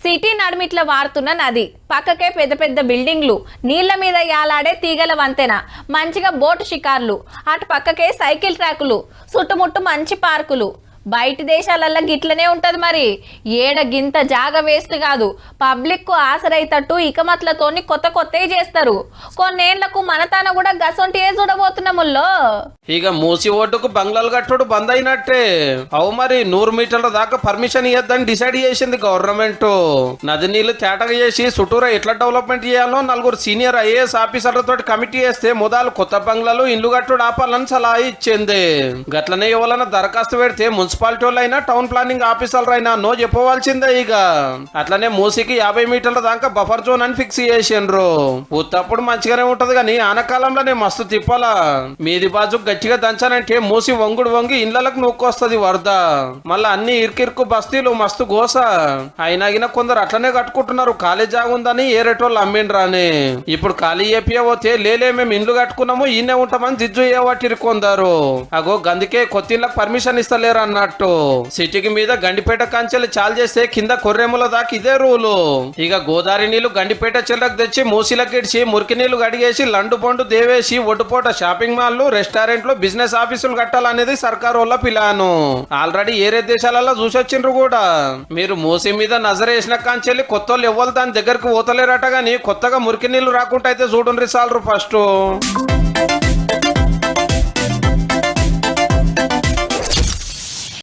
City నడుమిట్ల వారుతున్న నది పక్కకే పెద్ద పెద్ద బిల్డింగ్లు, నీళ్ల మీద యాలాడే తీగల వంతెన, మంచిగా బోటు షికార్లు, అటు పక్కకే సైకిల్ ట్రాకులు, చుట్టుముట్టు మంచి పార్కులు. బయటి దేశాలల్లో గిట్లనే ఉంటది మరి. ఏడ గింత జాగ వేస్ట్ కాదు. పబ్లిక్ కు ఆసరైతట్టు ఇకమత్లతోని కొత్త కొత్తవి చేస్తారు. కొన్నేళ్లకు మనతాన కూడా గసొంటియే చూడబోతున్నాముల్లో. ఇక మూసి ఒడ్డుకు బంగ్లాలు కట్టుడు బంద్ అయినట్టే. అవు మరి 100 మీటర్ల దాకా పర్మిషన్ ఇవ్వద్దని డిసైడ్ చేసింది గవర్నమెంట్. నది నీళ్లు తేటగా చేసి చుట్టూరా ఎట్లా డెవలప్మెంట్ చేయాలో 4 సీనియర్ ఐఏఎస్ ఆఫీసర్లతో కమిటీ వేస్తే మొదలు కొత్త బంగ్లాలు ఇండ్లు కట్టుడు ఆపాలని సలహా ఇచ్చింది. గట్లనే ఎవరైనా దరఖాస్తు పెడితే మున్సిపాలిటీ వాళ్ళు అయినా టౌన్ ప్లానింగ్ ఆఫీసర్లు అయినా నో చెప్పవలసిందే. ఇక అట్లనే మూసికి 50 మీటర్ల దాకా బఫర్ జోన్ అని ఫిక్స్ చేసిండ్రు. ఉత్తప్పుడు మంచిగానే ఉంటది కానీ ఆనకాలంలోనే మస్తు తిప్పాల. మీది బాజు గట్టిగా దంచానంటే మూసి వంగి ఇళ్లకు నూక్కొస్తుంది వరద. మళ్ళా అన్ని ఇరుకిరుకు బస్తీలు మస్తు గోస. అయినాగిన కొందరు అట్లనే కట్టుకుంటున్నారు ఖాళీ జాగుందని ఏరేటోళ్ళు అమ్మిండ్రాని. ఇప్పుడు ఖాళీ పోతే లేలే మేము ఇండ్లు కట్టుకున్నాము ఈయనే ఉంటామని జిజ్జు ఏవట్టిరు కొందరు. అగో గందుకే కొత్త ఇళ్ళకి పర్మిషన్ ఇస్తలేరు అన్నట్టు. సిటీకి మీద గండిపేట కంచెలు చాలు చేస్తే కింద కొర్రెముల దాకా ఇదే రూలు. ఇక గోదావరి నీళ్లు గండిపేట చెల్లకు తెచ్చి మూసీలకు ఇడిచి మురికి నీళ్లు గడిగేసి లండు పండు దేవేసి ఒడ్డుపోట షాపింగ్ మాల్లు, రెస్టారెంట్లు, బిజినెస్ ఆఫీసులు కట్టాలనేది సర్కారు వాళ్ళ ప్లాను. ఆల్రెడీ ఏరే దేశాలలో చూసొచ్చిండ్రు కూడా. మీరు మూసీ మీద నజరేసిన కాంచెల్లి కొత్త వాళ్ళు ఎవ్వరు దాని దగ్గరకు పోతలేరట గాని కొత్తగా మురికి నీళ్లు రాకుండా అయితే చూడండి సాలరు ఫస్ట్.